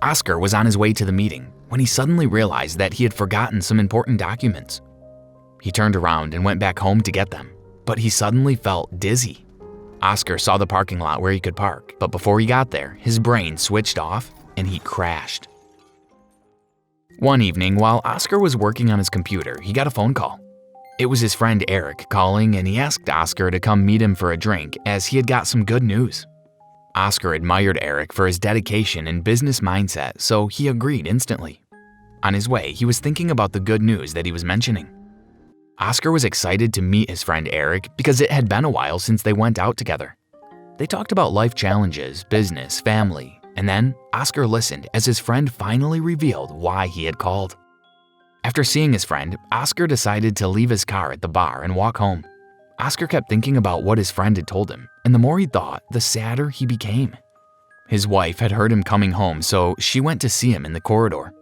Oscar was on his way to the meeting when he suddenly realized that he had forgotten some important documents. He turned around and went back home to get them, but he suddenly felt dizzy. Oscar saw the parking lot where he could park, but before he got there, his brain switched off and he crashed. One evening, while Oscar was working on his computer, he got a phone call. It was his friend Eric calling, and he asked Oscar to come meet him for a drink as he had got some good news. Oscar admired Eric for his dedication and business mindset, so he agreed instantly. On his way, he was thinking about the good news that he was mentioning. Oscar was excited to meet his friend Eric because it had been a while since they went out together. They talked about life challenges, business, family, and then Oscar listened as his friend finally revealed why he had called. After seeing his friend, Oscar decided to leave his car at the bar and walk home. Oscar kept thinking about what his friend had told him, and the more he thought, the sadder he became. His wife had heard him coming home, so she went to see him in the corridor.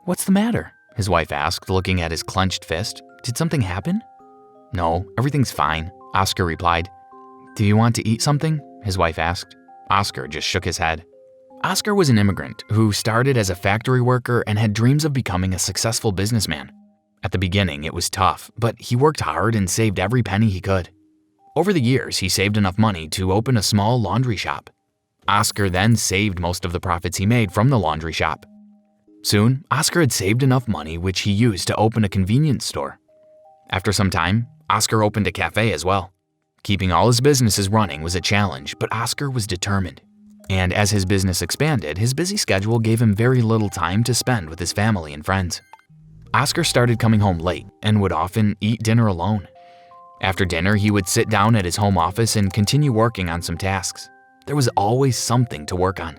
"What's the matter?" his wife asked, looking at his clenched fist. "Did something happen?" "No, everything's fine," Oscar replied. "Do you want to eat something?" his wife asked. Oscar just shook his head. Oscar was an immigrant who started as a factory worker and had dreams of becoming a successful businessman. At the beginning, it was tough, but he worked hard and saved every penny he could. Over the years, he saved enough money to open a small laundry shop. Oscar then saved most of the profits he made from the laundry shop. Soon, Oscar had saved enough money which he used to open a convenience store. After some time, Oscar opened a cafe as well. Keeping all his businesses running was a challenge, but Oscar was determined. And as his business expanded, his busy schedule gave him very little time to spend with his family and friends. Oscar started coming home late and would often eat dinner alone. After dinner, he would sit down at his home office and continue working on some tasks. There was always something to work on.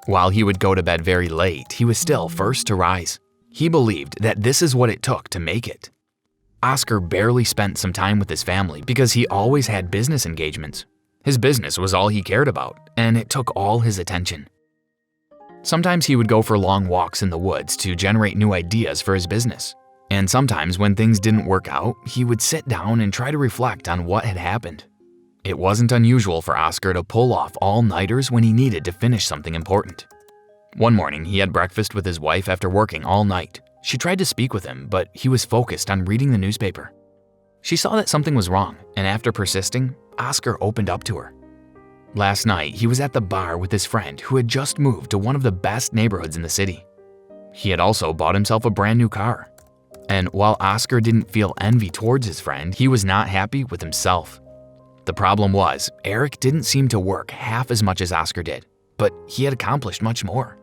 While he would go to bed very late, he was still first to rise. He believed that this is what it took to make it. Oscar barely spent some time with his family because he always had business engagements. His business was all he cared about, and it took all his attention. Sometimes he would go for long walks in the woods to generate new ideas for his business. And sometimes when things didn't work out, he would sit down and try to reflect on what had happened. It wasn't unusual for Oscar to pull off all-nighters when he needed to finish something important. One morning, he had breakfast with his wife after working all night. She tried to speak with him, but he was focused on reading the newspaper. She saw that something was wrong, and after persisting, Oscar opened up to her. Last night, he was at the bar with his friend who had just moved to one of the best neighborhoods in the city. He had also bought himself a brand new car. And while Oscar didn't feel envy towards his friend, he was not happy with himself. The problem was, Eric didn't seem to work half as much as Oscar did, but he had accomplished much more.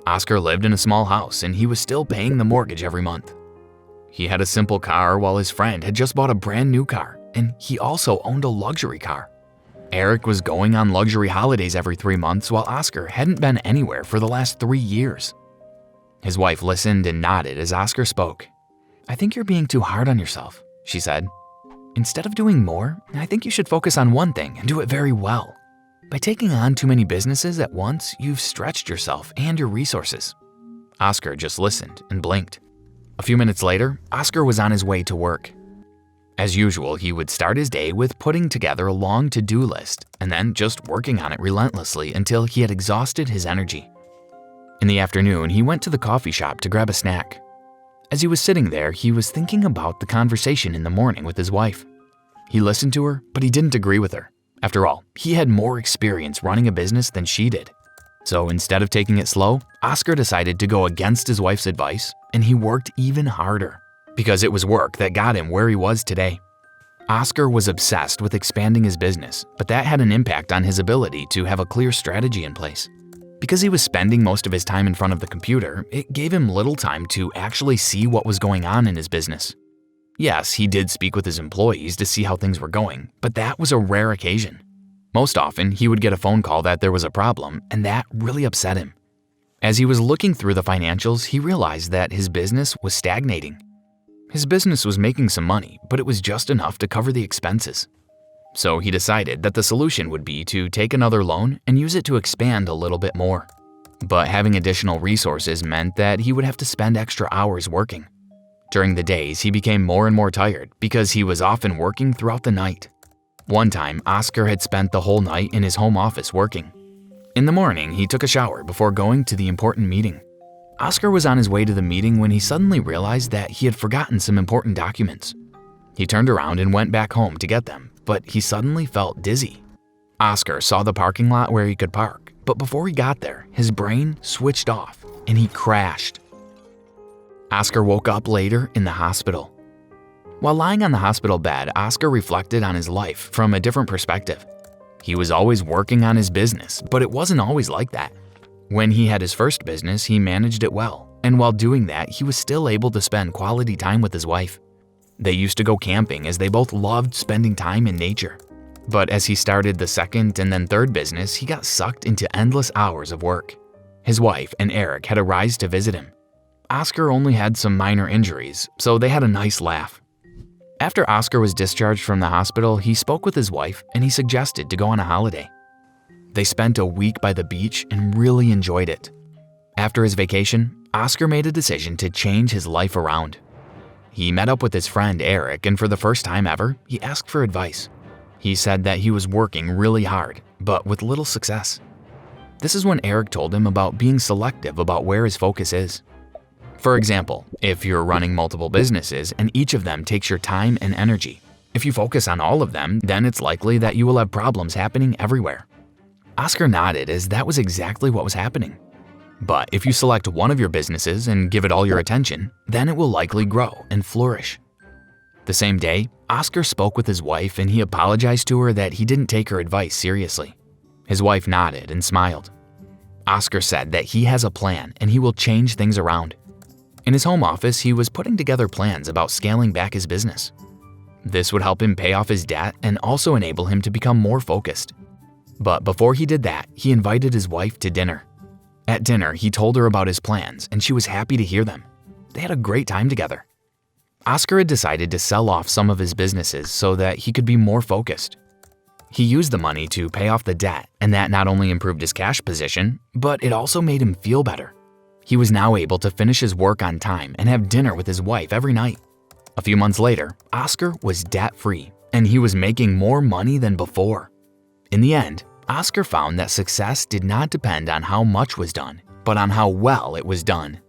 Oscar lived in a small house and he was still paying the mortgage every month. He had a simple car while his friend had just bought a brand new car, and he also owned a luxury car. Eric was going on luxury holidays every 3 months while Oscar hadn't been anywhere for the last 3 years. His wife listened and nodded as Oscar spoke. "I think you're being too hard on yourself," she said. "Instead of doing more, I think you should focus on one thing and do it very well. By taking on too many businesses at once, you've stretched yourself and your resources." Oscar just listened and blinked. A few minutes later, Oscar was on his way to work. As usual, he would start his day with putting together a long to-do list and then just working on it relentlessly until he had exhausted his energy. In the afternoon, he went to the coffee shop to grab a snack. As he was sitting there, he was thinking about the conversation in the morning with his wife. He listened to her, but he didn't agree with her. After all, he had more experience running a business than she did. So instead of taking it slow, Oscar decided to go against his wife's advice, and he worked even harder, because it was work that got him where he was today. Oscar was obsessed with expanding his business, but that had an impact on his ability to have a clear strategy in place. Because he was spending most of his time in front of the computer, it gave him little time to actually see what was going on in his business. Yes, he did speak with his employees to see how things were going, but that was a rare occasion. Most often, he would get a phone call that there was a problem, and that really upset him. As he was looking through the financials, he realized that his business was stagnating. His business was making some money, but it was just enough to cover the expenses. So he decided that the solution would be to take another loan and use it to expand a little bit more. But having additional resources meant that he would have to spend extra hours working. During the days, he became more and more tired because he was often working throughout the night. One time, Oscar had spent the whole night in his home office working. In the morning, he took a shower before going to the important meeting. Oscar was on his way to the meeting when he suddenly realized that he had forgotten some important documents. He turned around and went back home to get them, but he suddenly felt dizzy. Oscar saw the parking lot where he could park, but before he got there, his brain switched off and he crashed. Oscar woke up later in the hospital. While lying on the hospital bed, Oscar reflected on his life from a different perspective. He was always working on his business, but it wasn't always like that. When he had his first business, he managed it well, and while doing that, he was still able to spend quality time with his wife. They used to go camping as they both loved spending time in nature. But as he started the second and then third business, he got sucked into endless hours of work. His wife and Eric had arrived to visit him. Oscar only had some minor injuries, so they had a nice laugh. After Oscar was discharged from the hospital, he spoke with his wife and he suggested to go on a holiday. They spent a week by the beach and really enjoyed it. After his vacation, Oscar made a decision to change his life around. He met up with his friend Eric, and for the first time ever, he asked for advice. He said that he was working really hard, but with little success. This is when Eric told him about being selective about where his focus is. For example, if you're running multiple businesses and each of them takes your time and energy, if you focus on all of them, then it's likely that you will have problems happening everywhere. Oscar nodded as that was exactly what was happening. But if you select one of your businesses and give it all your attention, then it will likely grow and flourish. The same day, Oscar spoke with his wife and he apologized to her that he didn't take her advice seriously. His wife nodded and smiled. Oscar said that he has a plan and he will change things around. In his home office, he was putting together plans about scaling back his business. This would help him pay off his debt and also enable him to become more focused. But before he did that, he invited his wife to dinner. At dinner, he told her about his plans and she was happy to hear them. They had a great time together. Oscar had decided to sell off some of his businesses so that he could be more focused. He used the money to pay off the debt, and that not only improved his cash position, but it also made him feel better. He was now able to finish his work on time and have dinner with his wife every night. A few months later, Oscar was debt-free, and he was making more money than before. In the end, Oscar found that success did not depend on how much was done, but on how well it was done.